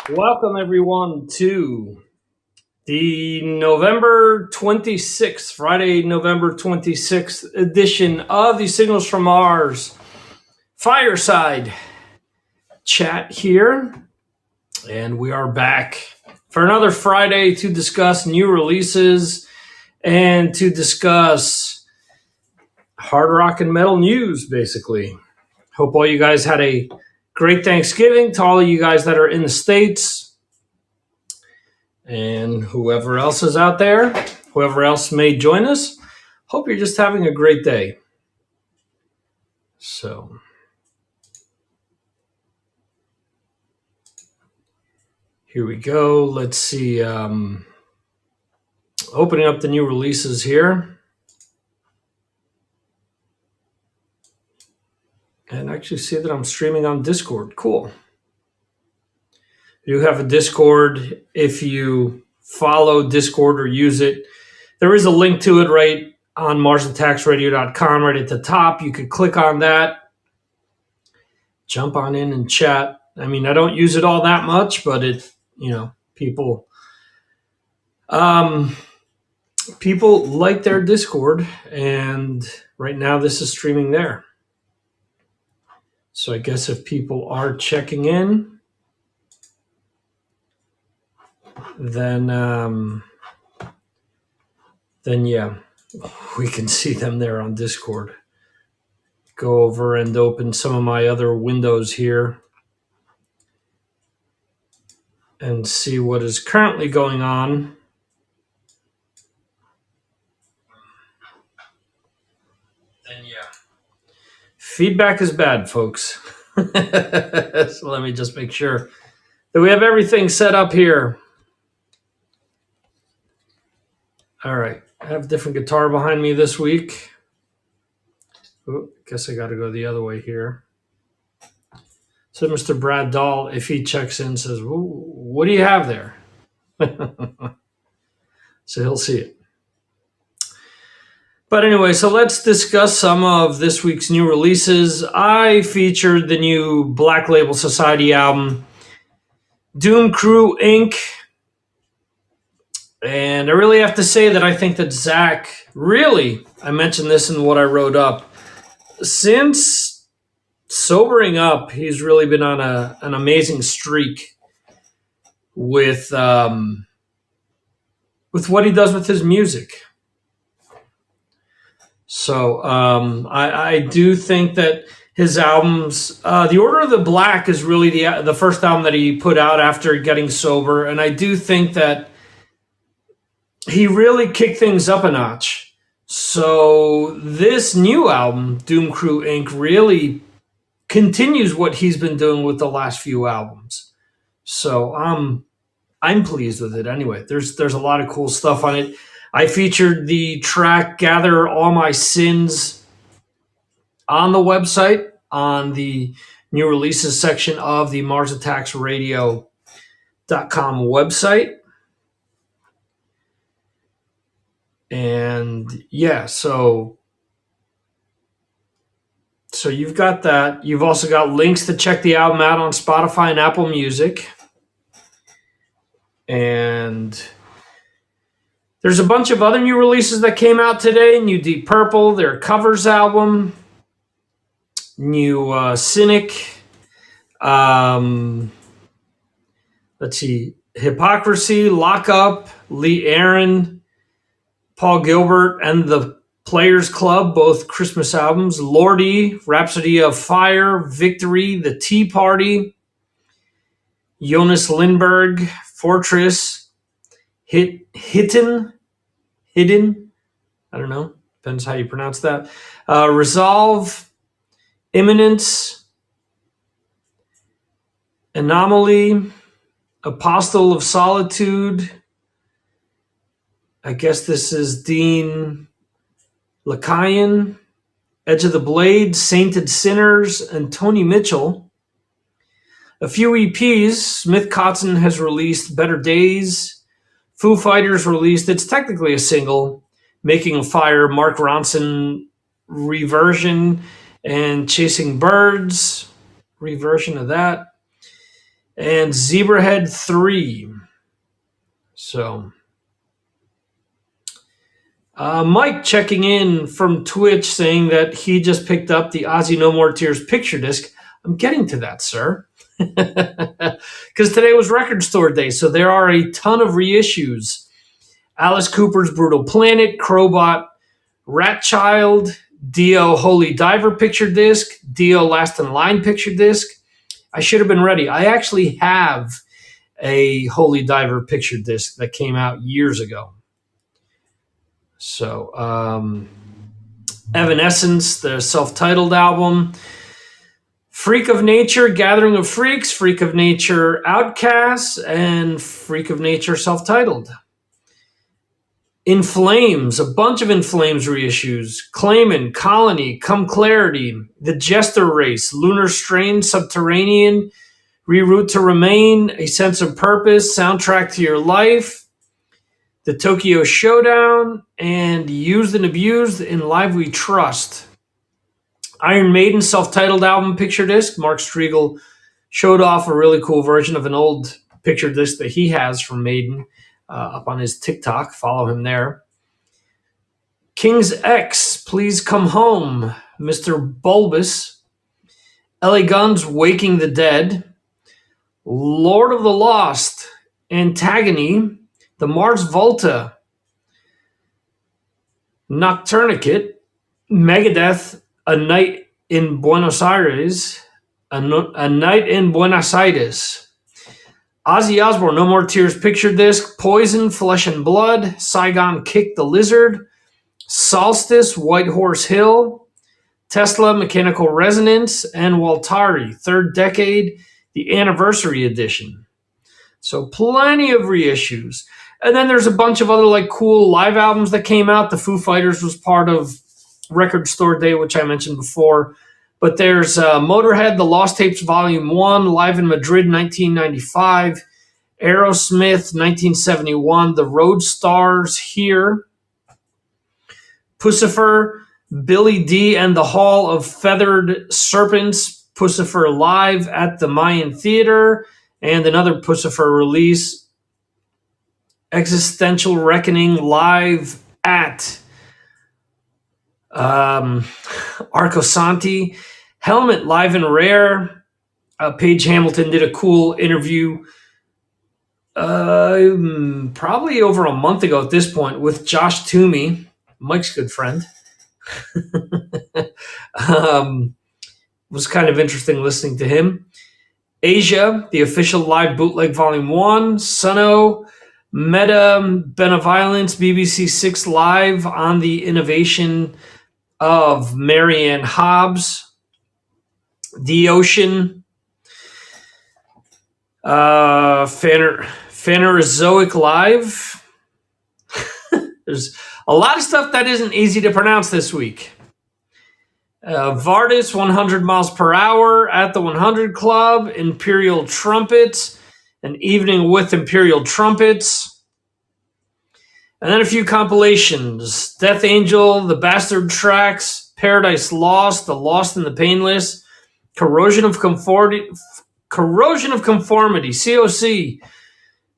Welcome, everyone, to the November 26th, Friday, November 26th edition of the Signals from Mars Fireside chat here. And we are back for another Friday to discuss new releases and to discuss hard rock and metal news, basically. Hope all you guys had a great Thanksgiving. To all of you guys that are in the States and whoever else is out there, whoever else may join us, hope you're just having a great day. So, here we go. Let's see. Opening up the new releases here. And actually see that I'm streaming on Discord. Cool. You have a Discord. If you follow Discord or use it, there is a link to it right on MarsAttacksRadio.com right at the top. You could click on that, jump on in and chat. I mean, I don't use it all that much, but people like their Discord, and right now this is streaming there. So I guess if people are checking in, then yeah, we can see them there on Discord. Go over and open some of my other windows here and see what is currently going on. Then yeah, feedback is bad, folks. So let me just make sure that we have everything set up here. All right, I have a different guitar behind me this week. Ooh, guess I got to go the other way here. So Mr. Brad Dahl, if he checks in, says, what do you have there? So he'll see it. But anyway, so let's discuss some of this week's new releases. I featured the new Black Label Society album, Doom Crew Inc. And I really have to say that I think that Zach, really, I mentioned this in what I wrote up, since sobering up, he's really been on an amazing streak with what he does with his music. So I do think that his albums, The Order of the Black is really the first album that he put out after getting sober. And I do think that he really kicked things up a notch. So this new album, Doom Crew Inc., really continues what he's been doing with the last few albums. So I'm pleased with it anyway. There's a lot of cool stuff on it. I featured the track Gather All My Sins on the website, on the new releases section of the MarsAttacksRadio.com website. And yeah, so you've got that. You've also got links to check the album out on Spotify and Apple Music. And there's a bunch of other new releases that came out today. New Deep Purple, their covers album. New Cynic. Let's see. Hypocrisy, Lock Up, Lee Aaron, Paul Gilbert, and the Players Club, both Christmas albums. Lordy, Rhapsody of Fire, Victory, The Tea Party, Jonas Lindberg, Fortress, Hidden, I don't know, depends how you pronounce that. Resolve, Imminence, Anomaly, Apostle of Solitude. I guess this is Dean Lakayan, Edge of the Blade, Sainted Sinners, and Tony Mitchell. A few EPs. Smith Kotzen has released Better Days. Foo Fighters released, it's technically a single, Making a Fire, Mark Ronson reversion, and Chasing Birds, reversion of that. and Zebrahead 3. So, Mike checking in from Twitch saying that he just picked up the Ozzy No More Tears picture disc. I'm getting to that, sir. Because today was Record Store Day, so there are a ton of reissues. Alice Cooper's Brutal Planet, Crowbot, Rat Child, Dio Holy Diver picture disc, Dio Last in Line picture disc. I should have been ready. I actually have a Holy Diver picture disc that came out years ago. So, Evanescence, the self-titled album. Freak of Nature, Gathering of Freaks, Freak of Nature, Outcasts, and Freak of Nature self-titled. In Flames, a bunch of In Flames reissues. Clayman, Colony, Come Clarity, The Jester Race, Lunar Strain, Subterranean, Reroute to Remain, A Sense of Purpose, Soundtrack to Your Life, The Tokyo Showdown, and Used and Abused, In Live We Trust. Iron Maiden self-titled album picture disc. Mark Striegel showed off a really cool version of an old picture disc that he has from Maiden up on his TikTok. Follow him there. King's X, Please Come Home, Mr. Bulbous. LA Guns, Waking the Dead. Lord of the Lost, Antagony, The Mars Volta, Nocturnicate, Megadeth, A Night in Buenos Aires, A Night in Buenos Aires, Ozzy Osbourne, No More Tears picture disc, Poison, Flesh and Blood, Saigon Kick the Lizard, Solstice, White Horse Hill, Tesla, Mechanical Resonance, and Waltari, Third Decade, the Anniversary Edition. So plenty of reissues. And then there's a bunch of other like cool live albums that came out. The Foo Fighters was part of Record Store Day, which I mentioned before. But there's Motorhead, The Lost Tapes Volume 1, Live in Madrid, 1995. Aerosmith, 1971. The Road Stars Here. Pussifer, Billy D. and the Hall of Feathered Serpents, Pussifer Live at the Mayan Theater. And another Pussifer release, Existential Reckoning Live at Arcosanti, Helmet Live and Rare. Paige Hamilton did a cool interview probably over a month ago at this point with Josh Toomey, Mike's good friend. Was kind of interesting listening to him. Asia, the official live bootleg volume 1, Suno, Meta, Benevolence, BBC Six Live on the innovation of Marianne Hobbs, The Ocean, Phanerozoic Live. There's a lot of stuff that isn't easy to pronounce this week. Vardis, 100 miles per hour at the 100 Club, Imperial Trumpets, An Evening with Imperial Trumpets, and then a few compilations. Death Angel, The Bastard Tracks, Paradise Lost, The Lost and the Painless, Corrosion of Conformity, COC,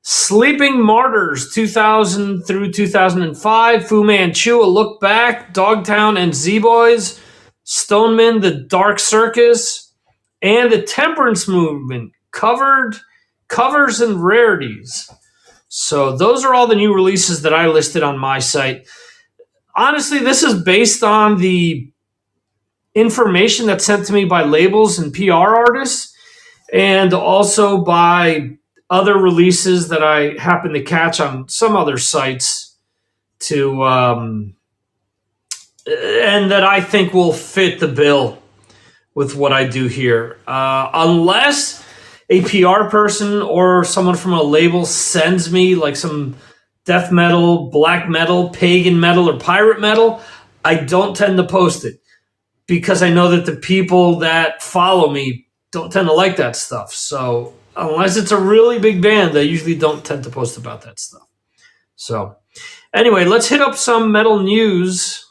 Sleeping Martyrs, 2000 through 2005, Fu Manchu, A Look Back, Dogtown and Z-Boys, Stoneman, The Dark Circus, and the Temperance Movement, covers and rarities. So those are all the new releases that I listed on my site. Honestly, this is based on the information that's sent to me by labels and PR artists, and also by other releases that I happen to catch on some other sites to and that I think will fit the bill with what I do here. Unless a PR person or someone from a label sends me like some death metal, black metal, pagan metal, or pirate metal, I don't tend to post it because I know that the people that follow me don't tend to like that stuff. So unless it's a really big band, I usually don't tend to post about that stuff. So anyway, let's hit up some metal news.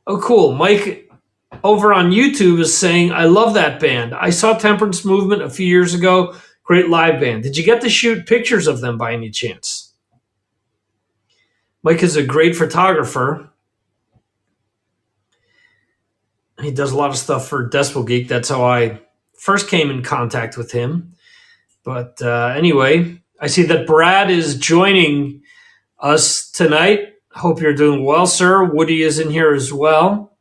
Oh, cool. Mike over on YouTube is saying, I love that band. I saw Temperance Movement a few years ago. Great live band. Did you get to shoot pictures of them by any chance? Mike is a great photographer. He does a lot of stuff for Decibel Geek. That's how I first came in contact with him. But anyway, I see that Brad is joining us tonight. Hope you're doing well, sir. Woody is in here as well.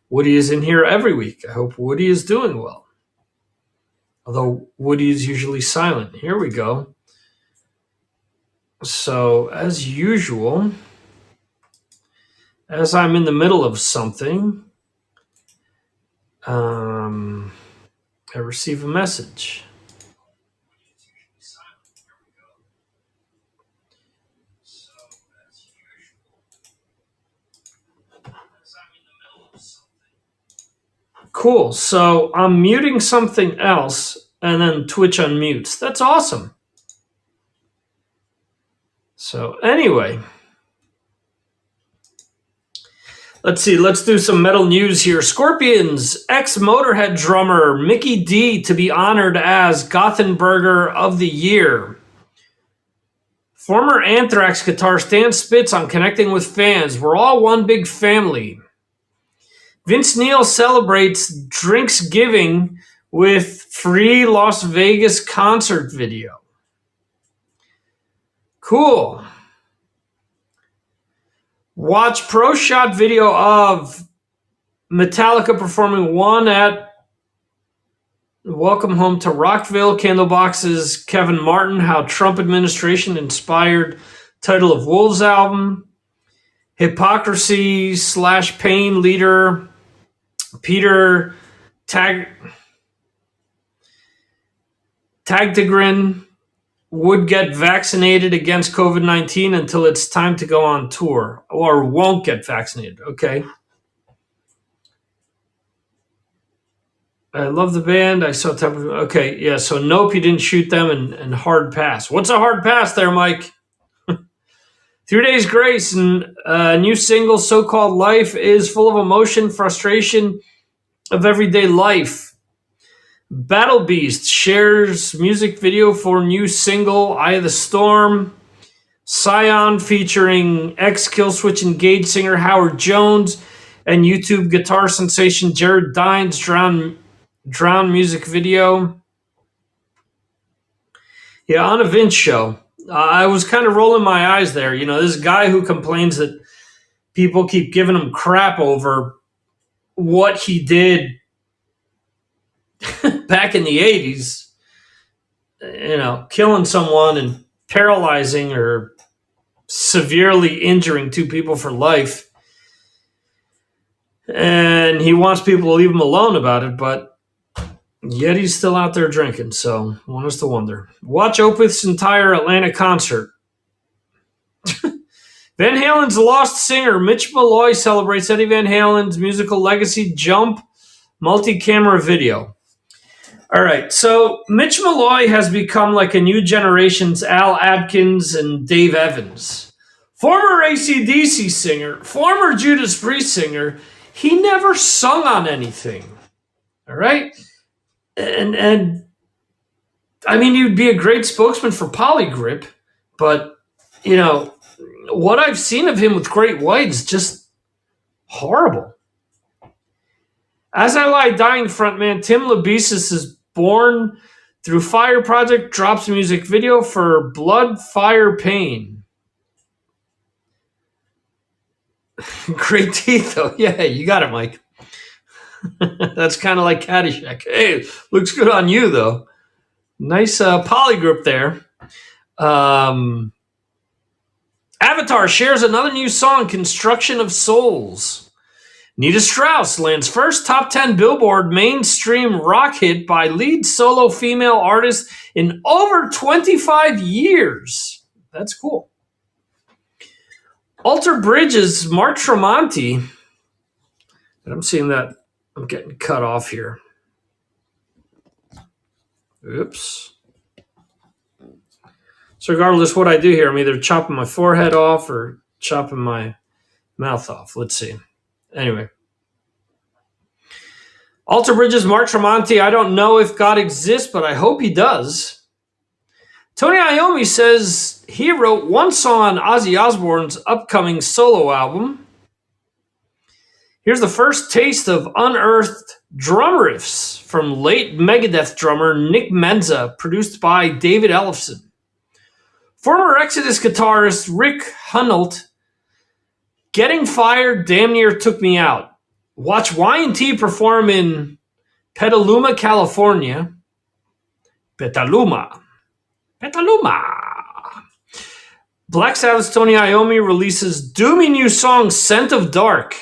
Woody is in here every week. I hope Woody is doing well. Although Woody is usually silent. Here we go. So, as usual, as I'm in the middle of something, I receive a message. Cool. So I'm muting something else and then Twitch unmutes. That's awesome. So anyway, let's see. Let's do some metal news here. Scorpions ex-Motorhead drummer Mickey D to be honored as Gothenburger of the Year. Former Anthrax guitar Stan Spitz on connecting with fans. We're all one big family. Vince Neil celebrates Drinksgiving with free Las Vegas concert video. Cool. Watch pro shot video of Metallica performing One at Welcome Home to Rockville. Candlebox's Kevin Martin, how Trump administration inspired title of Wolves album. Hypocrisy / Pain leader Peter Tagtegren would get vaccinated against COVID-19 until it's time to go on tour, or won't get vaccinated. Okay. I love the band. I saw okay, yeah, so nope, you didn't shoot them, and hard pass. What's a hard pass there, Mike? 3 Days Grace, and a new single, So-Called Life, is full of emotion, frustration of everyday life. Battle Beast shares music video for new single, Eye of the Storm. Scion featuring ex-Killswitch Engage singer Howard Jones and YouTube guitar sensation Jared Dines Drown music video. Yeah, on a Vince show. I was kind of rolling my eyes there. You know, this guy who complains that people keep giving him crap over what he did back in the 80s, you know, killing someone and paralyzing or severely injuring 2 people for life. And he wants people to leave him alone about it, but yet he's still out there drinking, so one has to wonder. Watch Opeth's entire Atlanta concert. Van Halen's lost singer Mitch Malloy celebrates Eddie Van Halen's musical legacy. Jump multi-camera video. All right, so Mitch Malloy has become like a new generation's Al Adkins and Dave Evans. Former AC/DC singer, former Judas Priest singer, he never sung on anything. All right? And I mean, you'd be a great spokesman for Polygrip, but, you know, what I've seen of him with Great White is just horrible. As I Lie Dying frontman Tim Labesis is born through Fire Project, drops music video for Blood, Fire, Pain. Great teeth, though. Yeah, you got it, Mike. That's kind of like Caddyshack. Hey, looks good on you, though. Nice polygrip there. Avatar shares another new song, Construction of Souls. Nita Strauss lands first top 10 Billboard mainstream rock hit by lead solo female artist in over 25 years. That's cool. Alter Bridge's Mark Tremonti. And I'm seeing that I'm getting cut off here. Oops. So regardless what I do here, I'm either chopping my forehead off or chopping my mouth off. Let's see. Anyway. Alter Bridges, Mark Tremonti, I don't know if God exists, but I hope he does. Tony Iommi says he wrote one song on Ozzy Osbourne's upcoming solo album. Here's the first taste of unearthed drum riffs from late Megadeth drummer Nick Menza, produced by David Ellefson. Former Exodus guitarist Rick Hunolt, getting fired damn near took me out. Watch Y&T perform in Petaluma, California. Petaluma. Black Sabbath's Tony Iommi releases doomy new song Scent of Dark.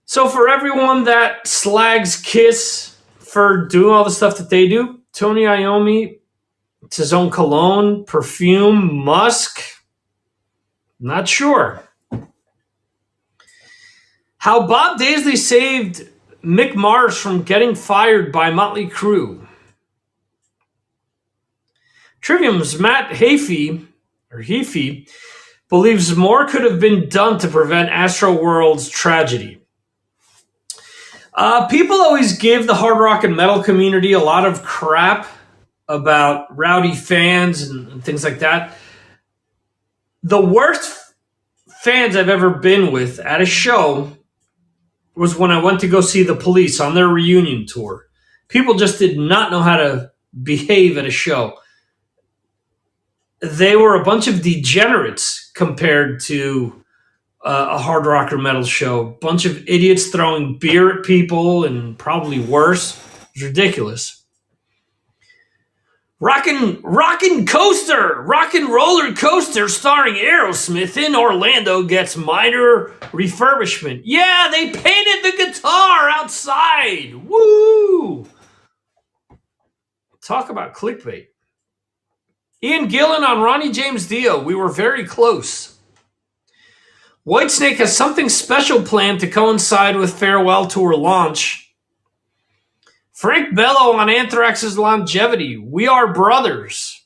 So for everyone that slags Kiss for doing all the stuff that they do, Tony Iommi, it's his own cologne, perfume, musk. Not sure. How Bob Daisley saved Mick Mars from getting fired by Motley Crue. Trivium's Matt Heafy believes more could have been done to prevent Astroworld's tragedy. People always give the hard rock and metal community a lot of crap about rowdy fans and things like that. The worst fans I've ever been with at a show was when I went to go see the Police on their reunion tour. People just did not know how to behave at a show. They were a bunch of degenerates compared to a hard rock or metal show. Bunch of idiots throwing beer at people and probably worse. It was ridiculous. Rockin' Roller Coaster starring Aerosmith in Orlando gets minor refurbishment. Yeah, they painted the guitar outside. Woo! Talk about clickbait. Ian Gillan on Ronnie James Dio. We were very close. Whitesnake has something special planned to coincide with Farewell Tour launch. Frank Bello on Anthrax's longevity. We are brothers.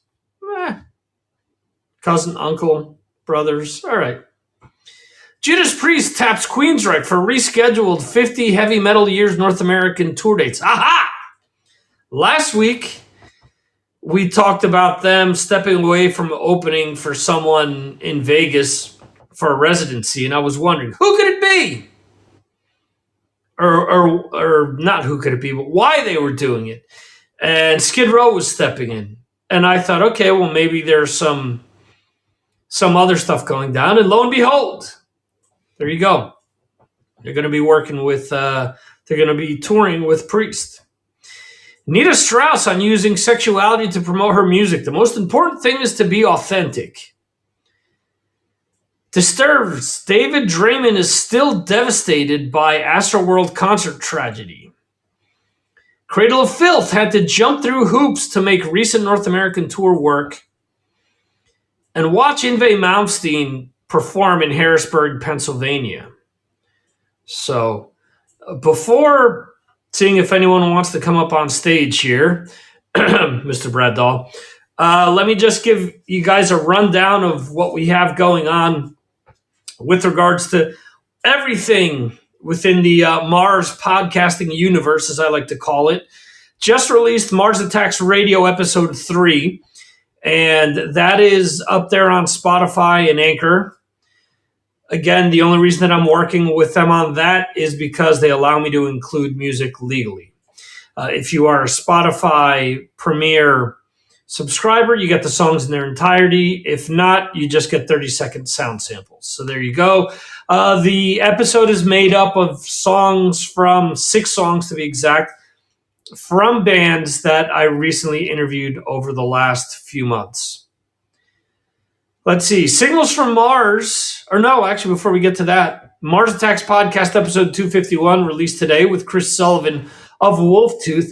Cousin, uncle, brothers. All right. Judas Priest taps Queensryche for rescheduled 50 Heavy Metal Years North American tour dates. Aha! Last week, we talked about them stepping away from opening for someone in Vegas for a residency, and I was wondering, who could it be? Or not who could it be, but why they were doing it. And Skid Row was stepping in. And I thought, okay, well, maybe there's some other stuff going down. And lo and behold, there you go. They're going to be working with, they're going to be touring with Priest. Nita Strauss on using sexuality to promote her music. The most important thing is to be authentic. Disturbed's David Draymond is still devastated by Astroworld concert tragedy. Cradle of Filth had to jump through hoops to make recent North American tour work. And watch Yngwie Malmsteen perform in Harrisburg, Pennsylvania. So, before seeing if anyone wants to come up on stage here, Mr. Brad Dahl, let me just give you guys a rundown of what we have going on with regards to everything within the Mars podcasting universe, as I like to call it. Just released Mars Attacks Radio Episode 3, and that is up there on Spotify and Anchor. Again, the only reason that I'm working with them on that is because they allow me to include music legally. If you are a Spotify Premiere subscriber, you get the songs in their entirety. If not, you just get 30-second sound samples. So there you go. The episode is made up of songs from 6 songs to be exact, from bands that I recently interviewed over the last few months. Let's see. Signals from Mars, or no, actually, before we get to that, Mars Attacks Podcast episode 251, released today with Chris Sullivan of Wolftooth.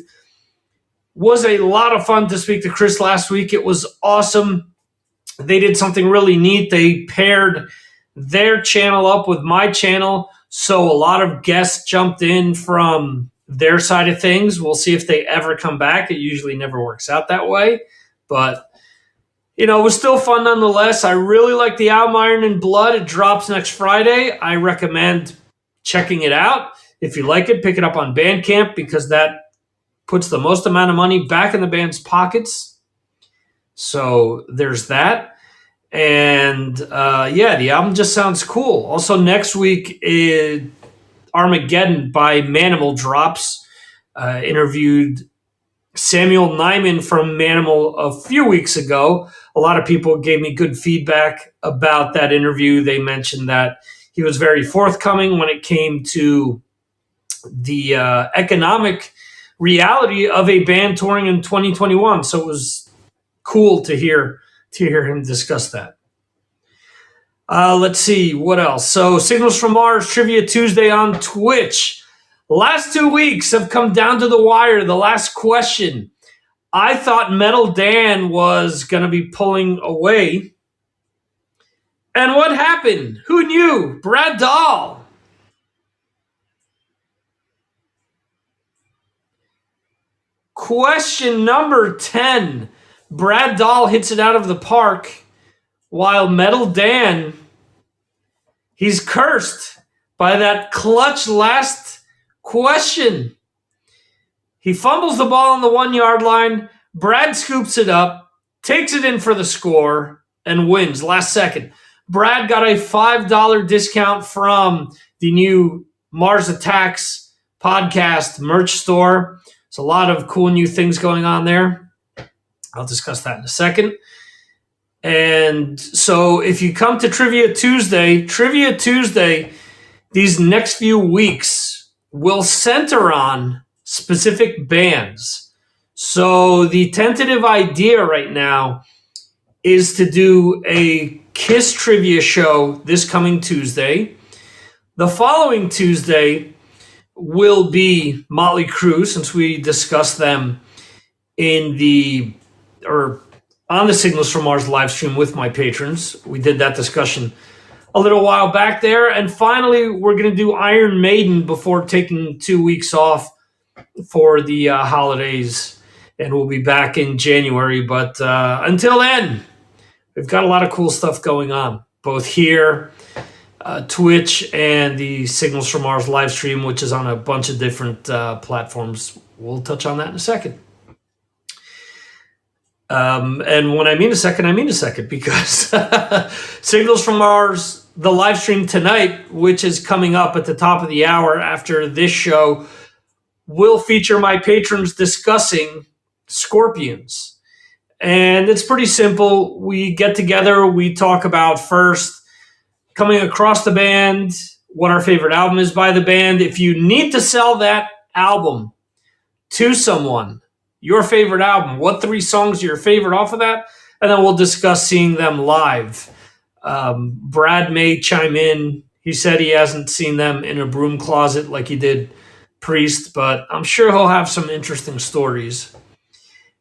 Was a lot of fun to speak to Chris last week. It was awesome. They did something really neat. They paired their channel up with my channel, so a lot of guests jumped in from their side of things. We'll see if they ever come back. It usually never works out that way, but it was still fun nonetheless. I really like the album Iron and Blood. It drops next Friday. I recommend checking it out. If you like it, pick it up on Bandcamp because that puts the most amount of money back in the band's pockets. So there's that. And the album just sounds cool. Also, next week, Armageddon by Manimal drops. Interviewed Samuel Nyman from Manimal a few weeks ago. A lot of people gave me good feedback about that interview. They mentioned that he was very forthcoming when it came to the economic reality of a band touring in 2021. So it was cool to hear him discuss that. Let's see what else. So Signals from Mars Trivia Tuesday on Twitch. The last 2 weeks have come down to the wire. The last question. I thought Metal Dan was going to be pulling away. And what happened? Who knew? Brad Dahl. Question number 10. Brad Dahl hits it out of the park, while Metal Dan, he's cursed by that clutch last question. He fumbles the ball on the 1 yard line. Brad scoops it up, takes it in for the score, and wins last second. Brad got a $5 discount from the new Mars Attacks podcast merch store. There's a lot of cool new things going on there. I'll discuss that in a second. And so if you come to Trivia Tuesday, these next few weeks will center on specific bands. So the tentative idea right now is to do a Kiss trivia show this coming Tuesday. The following Tuesday will be Motley Crue, since we discussed them on the Signals from Mars live stream with my patrons. We did that discussion a little while back there. And finally, we're going to do Iron Maiden before taking 2 weeks off for the holidays. And we'll be back in January. But until then, we've got a lot of cool stuff going on, both here, Twitch, and the Signals from Mars live stream, which is on a bunch of different platforms. We'll touch on that in a second. And when I mean a second, because Signals from Mars, the live stream tonight, which is coming up at the top of the hour after this show, will feature my patrons discussing Scorpions. And it's pretty simple. We get together, we talk about first coming across the band, what our favorite album is by the band. If you need to sell that album to someone, your favorite album, what 3 songs are your favorite off of that? And then we'll discuss seeing them live. Brad may chime in. He said he hasn't seen them in a broom closet like he did Priest, but I'm sure he'll have some interesting stories.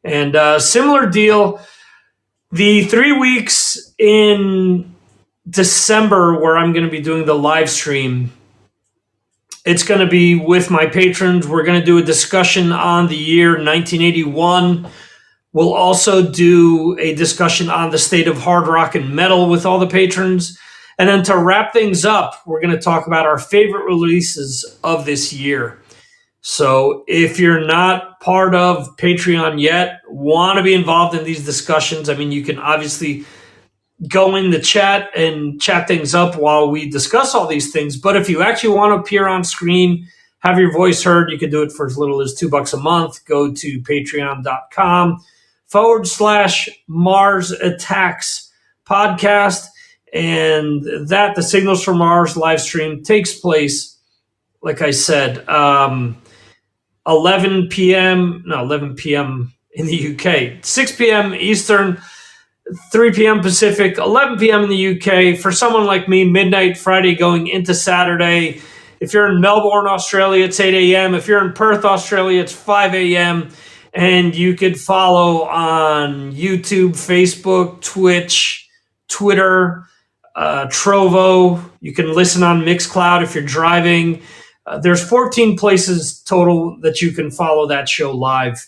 And similar deal, the 3 weeks in December where I'm going to be doing the live stream, it's going to be with my patrons. We're going to do a discussion on the year 1981. We'll also do a discussion on the state of hard rock and metal with all the patrons. And then to wrap things up, we're going to talk about our favorite releases of this year. So if you're not part of Patreon yet, want to be involved in these discussions, I mean, you can obviously go in the chat and chat things up while we discuss all these things. But if you actually want to appear on screen, have your voice heard, you can do it for as little as $2 a month. Go to patreon.com/Mars Attacks podcast. And the Signals from Mars live stream takes place, like I said, 11 p.m. in the UK, 6 p.m. Eastern, 3 p.m. Pacific, 11 p.m. in the UK. For someone like me, midnight Friday going into Saturday. If you're in Melbourne, Australia, it's 8 a.m. If you're in Perth, Australia, it's 5 a.m. And you could follow on YouTube, Facebook, Twitch, Twitter, Trovo. You can listen on Mixcloud if you're driving. There's 14 places total that you can follow that show live.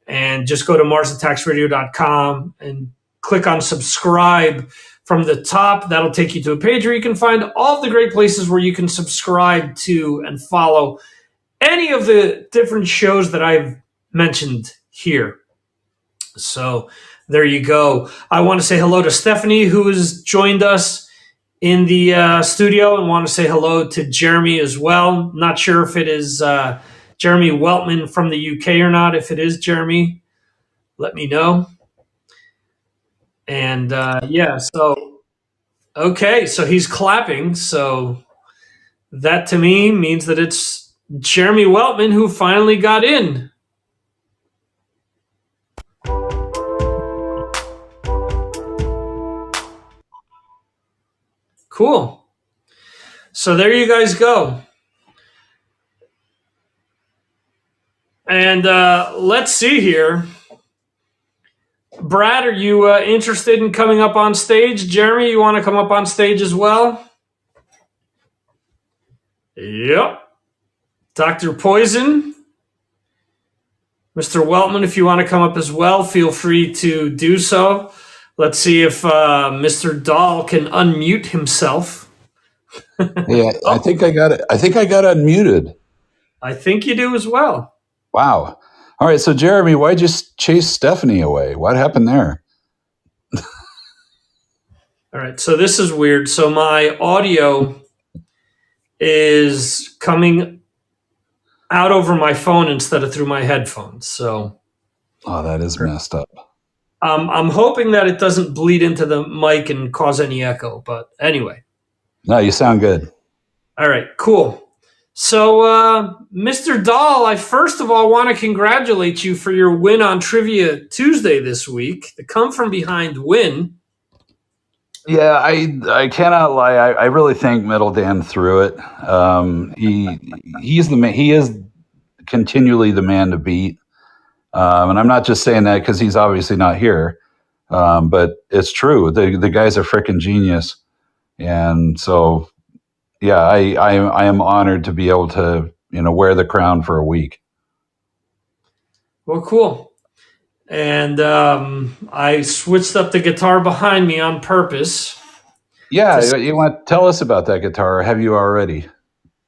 And just go to MarsAttacksRadio.com and click on subscribe from the top. That'll take you to a page where you can find all of the great places where you can subscribe to and follow any of the different shows that I've mentioned here. So there you go. I want to say hello to Stephanie, who has joined us in the studio, and want to say hello to Jeremy as well. Not sure if it is Jeremy Weltman from the UK or not. If it is Jeremy, let me know. And so okay, so he's clapping. So that to me means that it's Jeremy Weltman who finally got in. Cool. So there you guys go. And let's see here. Brad, are you interested in coming up on stage? Jeremy, you want to come up on stage as well? Yep. Dr. Poison. Mr. Weltman, if you want to come up as well, feel free to do so. Let's see if Mr. Dahl can unmute himself. Yeah, I think I got it. I think I got unmuted. I think you do as well. Wow. All right. So, Jeremy, why'd you chase Stephanie away? What happened there? All right. So this is weird. So my audio is coming out over my phone instead of through my headphones. So, oh, that is messed up. I'm hoping that it doesn't bleed into the mic and cause any echo. But anyway. No, you sound good. All right. Cool. So, Mr. Dahl, I first of all want to congratulate you for your win on Trivia Tuesday this week. The come from behind win. Yeah, I cannot lie. I really think Middle Dan threw it. He's the man. He is continually the man to beat. And I'm not just saying that because he's obviously not here, but it's true. The guy's a freaking genius, and so yeah, I am honored to be able to wear the crown for a week. Well, cool. And I switched up the guitar behind me on purpose. Yeah, you want to tell us about that guitar? Or have you already?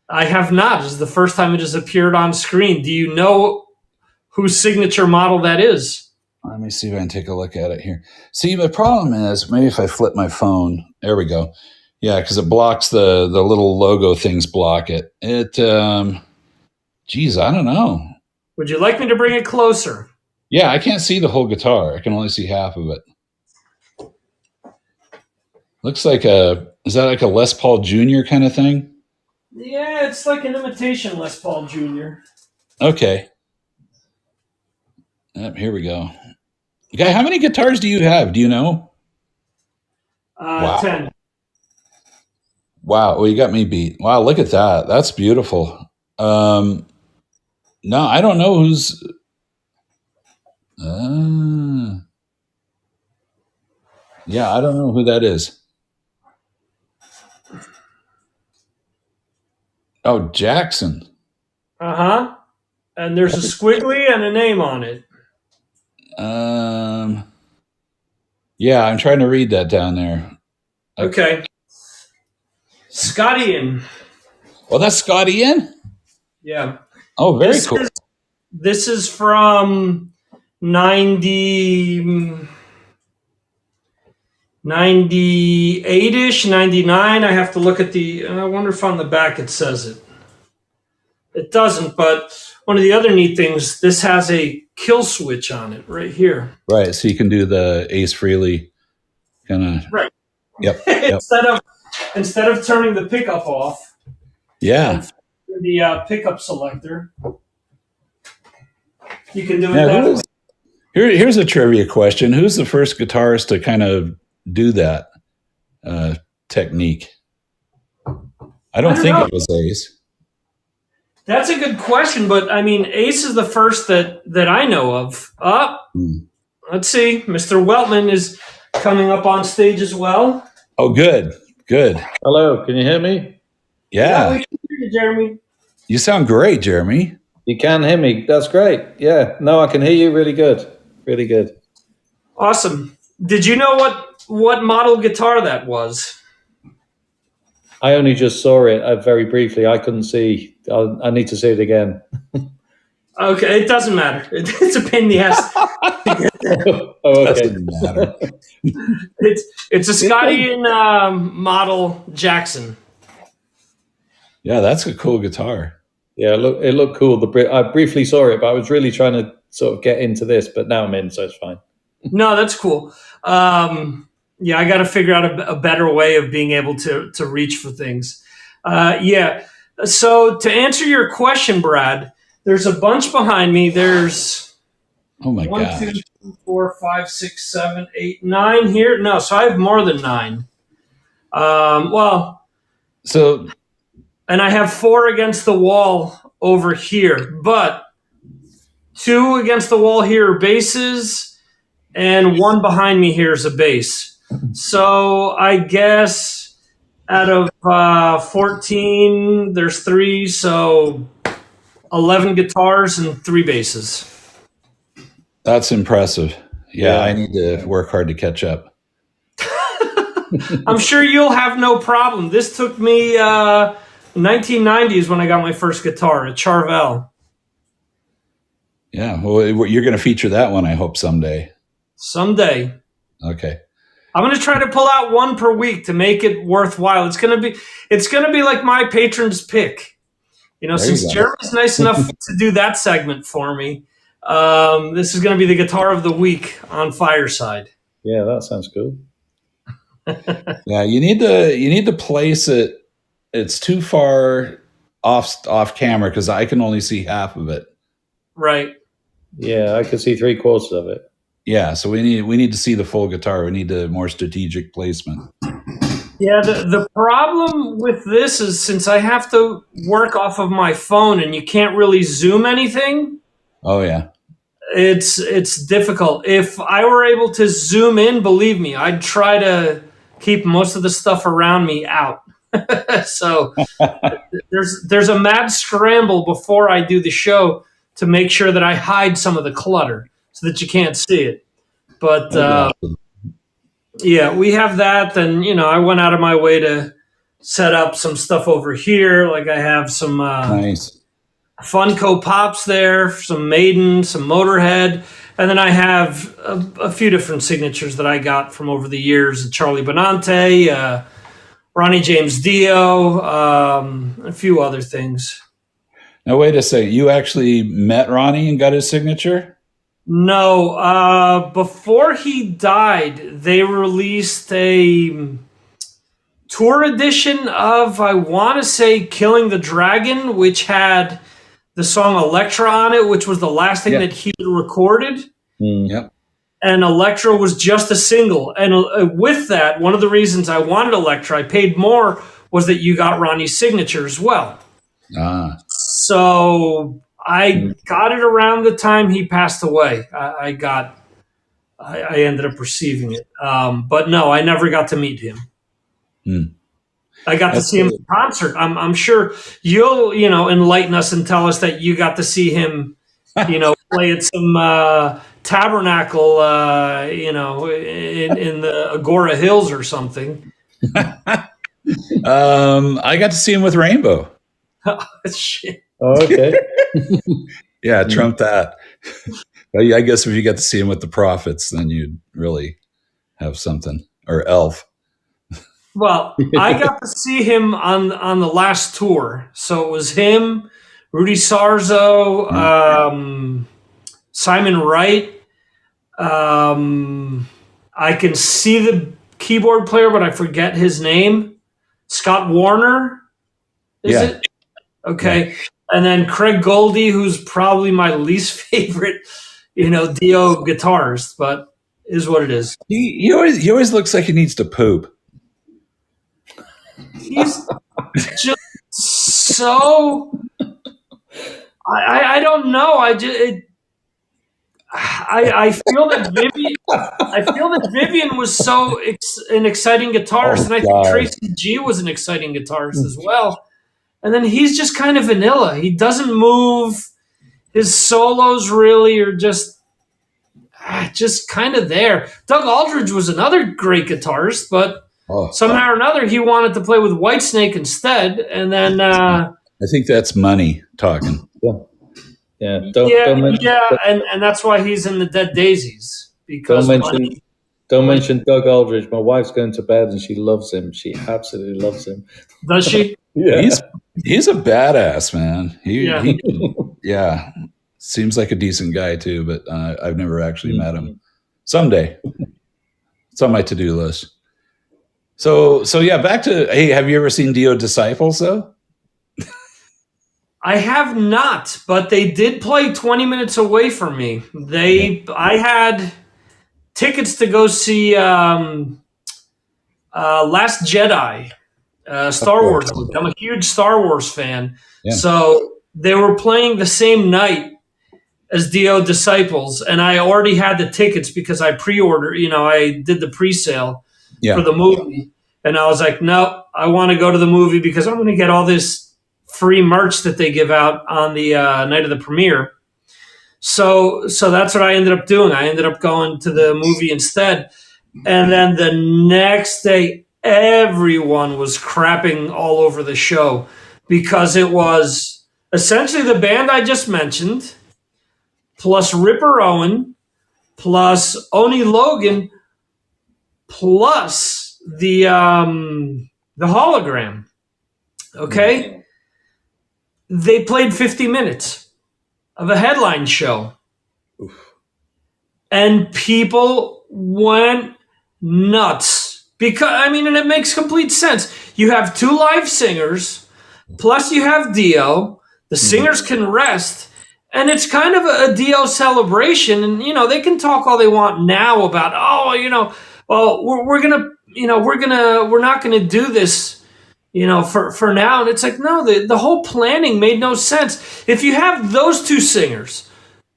I have not. This is the first time it has appeared on screen. Do you know whose signature model that is? Let me see if I can take a look at it here. See, the problem is maybe if I flip my phone. There we go. Yeah, because it blocks the little logo things. Block it. Geez, I don't know. Would you like me to bring it closer? Yeah, I can't see the whole guitar. I can only see half of it. Looks like is that like a Les Paul Jr. kind of thing? Yeah, it's like an imitation Les Paul Jr. Okay. Yep, here we go. Guy, how many guitars do you have? Do you know? Wow. 10. Wow, well, you got me beat. Wow, look at that. That's beautiful. No, I don't know who's... yeah, I don't know who that is. Oh, Jackson. Uh-huh. And there's a squiggly and a name on it. Yeah, I'm trying to read that down there. Okay. Scott Ian. Oh, that's Scott Ian? Yeah. Oh, very cool. This is from 98-ish, 99. I have to look at I wonder if on the back it says it. It doesn't, but one of the other neat things, this has a kill switch on it right here. Right, so you can do the Ace Frehley kind of... Right. Yep. Instead of turning the pickup off. Yeah. The pickup selector. You can do it that way. Here's a trivia question. Who's the first guitarist to kind of do that technique? I don't think it was Ace. That's a good question, but I mean, Ace is the first that I know of. Let's see. Mr. Weltman is coming up on stage as well. Oh, good. Hello, can you hear me? Yeah. We can hear you, Jeremy. You sound great, Jeremy. You can hear me. That's great. Yeah. No, I can hear you really good. Really good. Awesome. Did you know what model guitar that was? I only just saw it very briefly. I couldn't see. I need to see it again. Okay, it doesn't matter. It's a pain in the ass. Oh, okay. Doesn't matter. It's a Scottian model Jackson. Yeah, that's a cool guitar. Yeah, it looked cool. I briefly saw it, but I was really trying to sort of get into this. But now I'm in, so it's fine. No, that's cool. Yeah, I got to figure out a better way of being able to reach for things. Yeah. So to answer your question, Brad, there's a bunch behind me. There's Oh my 1, gosh. 2, 3, 4, 5, 6, 7, 8, 9 here. No, so I have more than 9. Well, So and I have 4 against the wall over here, but 2 against the wall here are basses, and 1 behind me here is a bass. So I guess out of 14, there's 3, so 11 guitars and 3 basses. that's impressive. Yeah, Yeah. I need to work hard to catch up. I'm sure you'll have no problem. This took me 1990s when I got my first guitar, a Charvel. Yeah, well, you're going to feature that one, I hope, someday. Someday. Okay. I'm going to try to pull out 1 per week to make it worthwhile. It's going to be like my patron's pick. There you Since go. Jeremy's nice enough to do that segment for me, this is going to be the guitar of the week on Fireside. Yeah, that sounds cool. Yeah, you need to place it. It's too far off camera because I can only see half of it. Right. Yeah, I could see 3/4 of it. Yeah, so we need to see the full guitar. We need a more strategic placement. Yeah, the problem with this is since I have to work off of my phone and you can't really zoom anything, Oh yeah. it's difficult. If I were able to zoom in, believe me, I'd try to keep most of the stuff around me out. So there's a mad scramble before I do the show to make sure that I hide some of the clutter so that you can't see it. But yeah, we have that. Then I went out of my way to set up some stuff over here. Like I have some Nice. Funko Pops there, some Maiden, some Motorhead, and then I have a few different signatures that I got from over the years: Charlie Benante, Ronnie James Dio, a few other things. Now wait a second. You actually met Ronnie and got his signature? No, before he died, they released a tour edition of, I want to say, Killing the Dragon, which had the song Electra on it, which was the last thing that he recorded. Yep. And Electra was just a single. And with that, one of the reasons I wanted Electra, I paid more, was that you got Ronnie's signature as well. Ah. So I got it around the time he passed away. I ended up receiving it. But no, I never got to meet him. I got to see him in concert. I'm sure you'll, enlighten us and tell us that you got to see him, play at some tabernacle, in the Agora Hills or something. I got to see him with Rainbow. Shit. Oh, okay. Yeah, trump that. I guess if you got to see him with the Prophets, then you'd really have something. Or Elf. Well, I got to see him on the last tour. So it was him, Rudy Sarzo, Simon Wright. I can see the keyboard player, but I forget his name. Scott Warner, is it? Okay. Yeah. And then Craig Goldie, who's probably my least favorite, Dio guitarist, but is what it is. He always looks like he needs to poop. He's just so. I don't know. I feel that Vivian. I feel that Vivian was so an exciting guitarist, and I think Tracy G was an exciting guitarist as well. And then he's just kind of vanilla. He doesn't move. His solos really are just. just kind of there. Doug Aldridge was another great guitarist, but somehow or another he wanted to play with Whitesnake instead, and then I think that's money talking. Yeah, and that's why he's in the Dead Daisies, because don't mention Doug Aldridge. My wife's going to bed and she loves him. She absolutely loves him. Does she? Yeah. He's a badass, man. He seems like a decent guy too, but I've never actually met him. Someday. It's on my to-do list. So yeah, back to, hey, have you ever seen Dio Disciples though? I have not, but they did play 20 minutes away from me. I had tickets to go see Last Jedi, Star Wars. I'm a huge Star Wars fan. Yeah. So they were playing the same night as Dio Disciples, and I already had the tickets because I pre-ordered, I did the pre-sale for the movie. And I was like, no, I want to go to the movie because I'm going to get all this free merch that they give out on the night of the premiere. So that's what I ended up doing. I ended up going to the movie instead. And then the next day, everyone was crapping all over the show because it was essentially the band I just mentioned, plus Ripper Owen, plus Oni Logan, plus the hologram. Okay? Mm-hmm. They played 50 minutes of a headline show. Oof. And people went nuts. And it makes complete sense. You have two live singers, plus you have Dio. The singers can rest. And it's kind of a Dio celebration. And, they can talk all they want now about, we're not going to do this, for now. And it's like, no, the whole planning made no sense. If you have those two singers,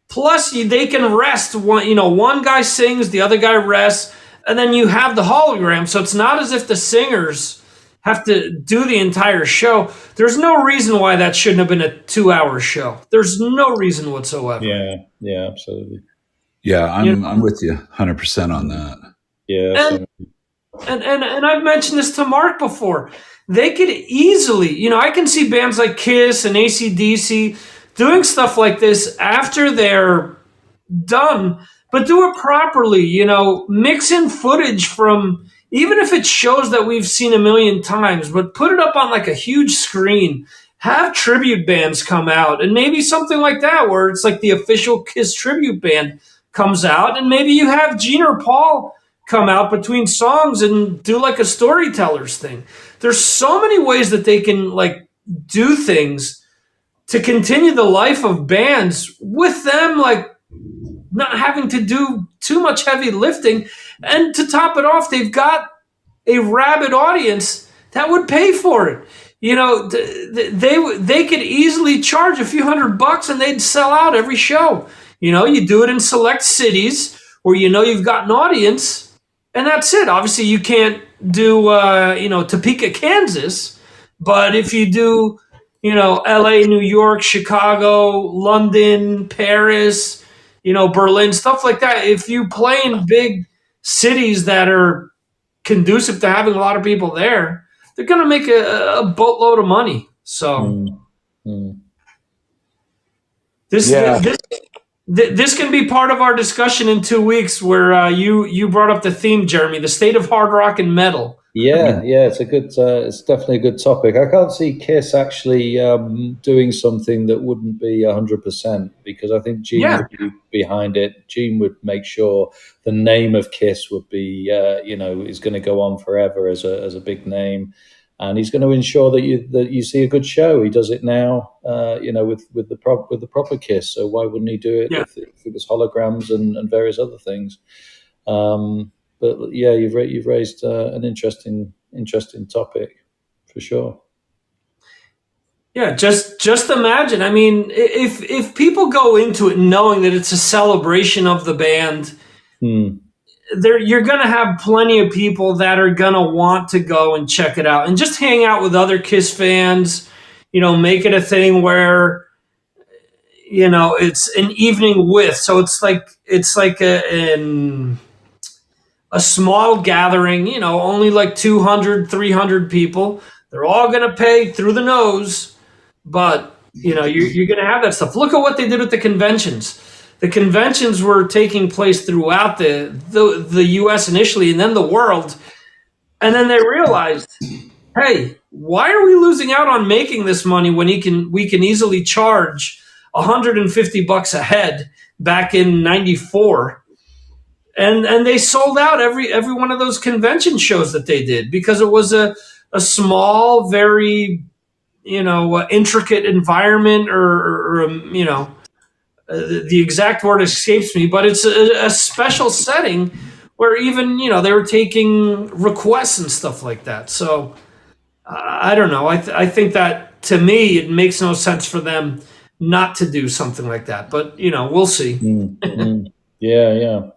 plus they can rest, one guy sings, the other guy rests, and then you have the hologram. So it's not as if the singers have to do the entire show. There's no reason why that shouldn't have been a 2-hour show. There's no reason whatsoever. Yeah, absolutely. Yeah, I'm with you 100% on that. Yeah. And I've mentioned this to Mark before. They could easily, I can see bands like Kiss and AC/DC doing stuff like this after they're done, but do it properly, mix in footage from, even if it's shows that we've seen a million times, but put it up on like a huge screen, have tribute bands come out, and maybe something like that where it's like the official Kiss tribute band comes out, and maybe you have Gene or Paul come out between songs and do like a storytellers thing. There's so many ways that they can like do things to continue the life of bands with them like not having to do too much heavy lifting. And to top it off, they've got a rabid audience that would pay for it. They could easily charge a few $100 and they'd sell out every show. You do it in select cities where you've got an audience. And that's it. Obviously, you can't do, Topeka, Kansas. But if you do, L.A., New York, Chicago, London, Paris, Berlin, stuff like that. If you play in big cities that are conducive to having a lot of people there, they're going to make a boatload of money. So This can be part of our discussion in 2 weeks, where you brought up the theme, Jeremy, the state of hard rock and metal. Yeah, it's it's definitely a good topic. I can't see Kiss actually doing something that wouldn't be 100%, because I think Gene would be behind it. Gene would make sure the name of Kiss would be, is going to go on forever as a big name. And he's going to ensure that you see a good show. He does it now, with the proper Kiss. So why wouldn't he do it if it was holograms and various other things? But yeah, you've raised an interesting topic for sure. Yeah, just imagine. If people go into it knowing that it's a celebration of the band. You're going to have plenty of people that are going to want to go and check it out and just hang out with other Kiss fans, make it a thing where, it's an evening with. So it's like a small gathering, only like 200, 300 people. They're all going to pay through the nose, but you're going to have that stuff. Look at what they did with the conventions. The conventions were taking place throughout the U.S. initially, and then the world. And then they realized, hey, why are we losing out on making this money when we can easily charge $150 a head back in '94? And they sold out every one of those convention shows that they did, because it was a small, very intricate environment, or the exact word escapes me, but it's a special setting where even they were taking requests and stuff like that. So I don't know. I think that, to me, it makes no sense for them not to do something like that. But we'll see. Mm-hmm. Yeah.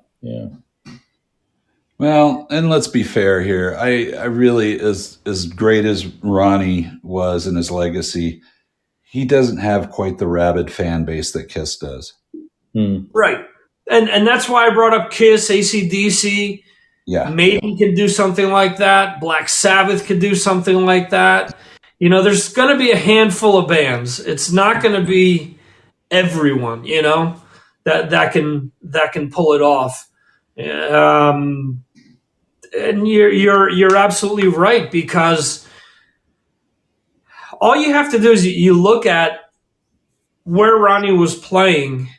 Well, and let's be fair here. I really, as great as Ronnie was in his legacy, he doesn't have quite the rabid fan base that Kiss does. Right. And that's why I brought up Kiss, AC/DC. Yeah. Maiden can do something like that. Black Sabbath could do something like that. There's going to be a handful of bands. It's not going to be everyone, that can pull it off. And you're absolutely right, because all you have to do is you look at where Ronnie was playing,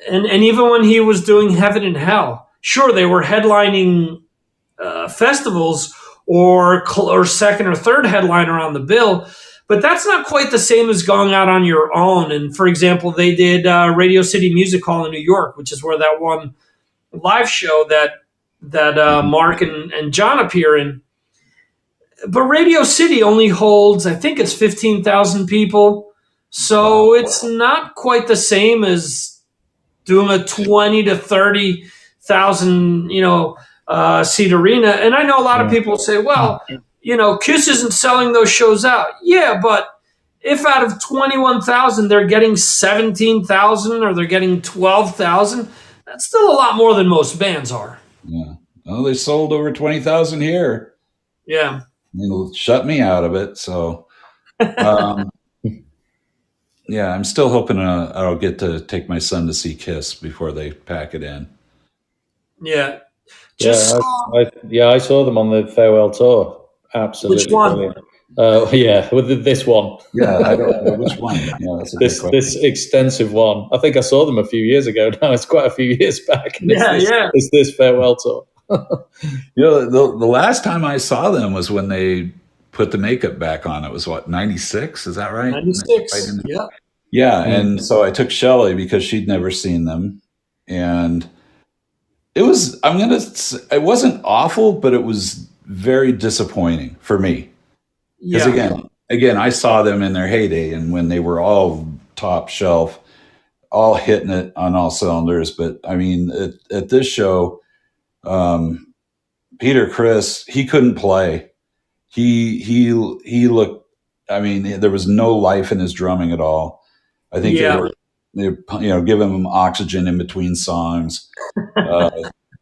and even when he was doing Heaven and Hell, sure, they were headlining festivals or second or third headliner on the bill, but that's not quite the same as going out on your own. And for example, they did Radio City Music Hall in New York, which is where that one live show that Mark and John appear in. But Radio City only holds, I think it's 15,000 people. So it's not quite the same as doing a 20 to 30,000, seat arena. And I know a lot of people say, well, Kiss isn't selling those shows out. Yeah, but if out of 21,000 they're getting 17,000 or they're getting 12,000, that's still a lot more than most bands are. Yeah. Well, they sold over 20,000 here. Yeah. It'll shut me out of it. So, yeah, I'm still hoping I'll get to take my son to see Kiss before they pack it in. Yeah. I saw them on the farewell tour. Absolutely. Which one? With this one. Yeah, I don't know which one. Yeah, that's a good question. This extensive one. I think I saw them a few years ago. Now it's quite a few years back. And it's this farewell tour. The last time I saw them was when they put the makeup back on. It was 96? Is that right? 96. Yeah. Yeah, and so I took Shelley because she'd never seen them, and it wasn't awful, but it was very disappointing for me. Because again, I saw them in their heyday and when they were all top shelf, all hitting it on all cylinders. But I mean, at this show, Peter Criss, he couldn't play. He looked. I mean, there was no life in his drumming at all. I think they were giving him oxygen in between songs.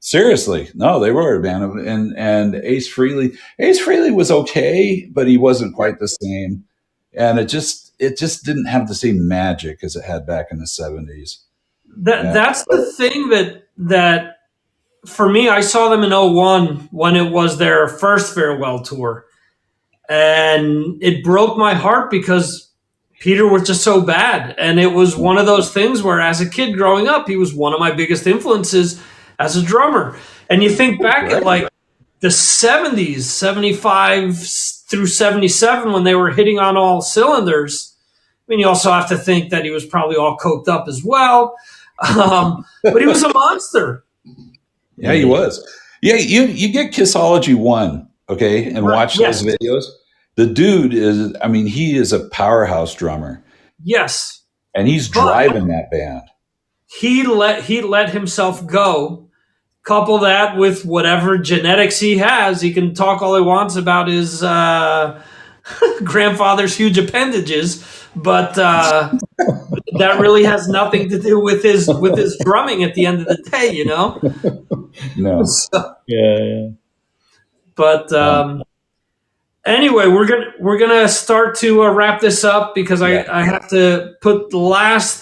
Seriously, no, they were, man. And Ace Frehley was okay, but he wasn't quite the same. And it just didn't have the same magic as it had back in the 70s. That's the thing that for me, I saw them in 01 when it was their first farewell tour. And it broke my heart because Peter was just so bad. And it was one of those things where as a kid growing up, he was one of my biggest influences as a drummer. And you think back at like the 70s, 75 through 77, when they were hitting on all cylinders. I mean, you also have to think that he was probably all coked up as well. But he was a monster. Yeah, he was. Yeah, you get Kissology 1, okay, and watch those videos. The dude he is a powerhouse drummer. Yes. And he's driving that band. He let himself go. Couple that with whatever genetics he has. He can talk all he wants about his grandfather's huge appendages. but that really has nothing to do with his drumming at the end of the day, you know. No. So, Yeah. but anyway, we're gonna start to wrap this up because I have to put the last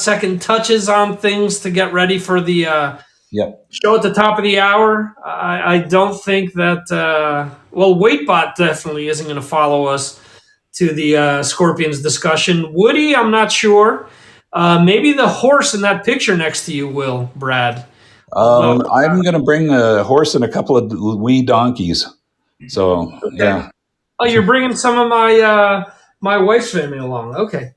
second touches on things to get ready for the show at the top of the hour. I don't think that Waitbot definitely isn't going to follow us to the Scorpions discussion. Woody, I'm not sure. Maybe the horse in that picture next to you will, Brad. I'm going to bring a horse and a couple of wee donkeys. So, yeah. Oh, you're bringing some of my wife's family along. Okay.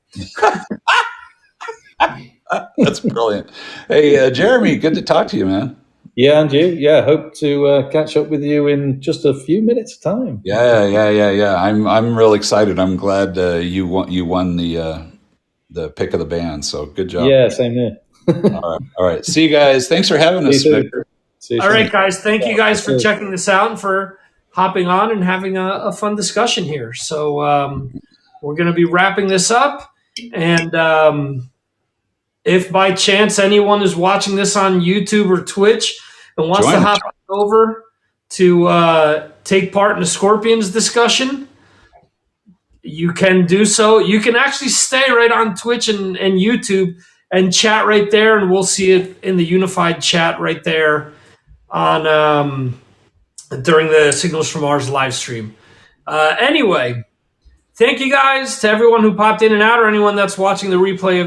That's brilliant. Hey, Jeremy, good to talk to you, man. Yeah, and you? Yeah, hope to catch up with you in just a few minutes' time. Yeah. I'm real excited. I'm glad you won the pick of the band. So good job. Yeah, same here. All right. See you guys. Thanks for having us, Victor. All right, guys. Thank you guys for checking this out and for hopping on and having a fun discussion here. So we're going to be wrapping this up. And if by chance anyone is watching this on YouTube or Twitch and wants to hop over to take part in the Scorpions discussion, you can do so. You can actually stay right on Twitch and YouTube and chat right there, and we'll see it in the unified chat right there on during the Signals from Mars live stream. Anyway, thank you guys to everyone who popped in and out or anyone that's watching the replay of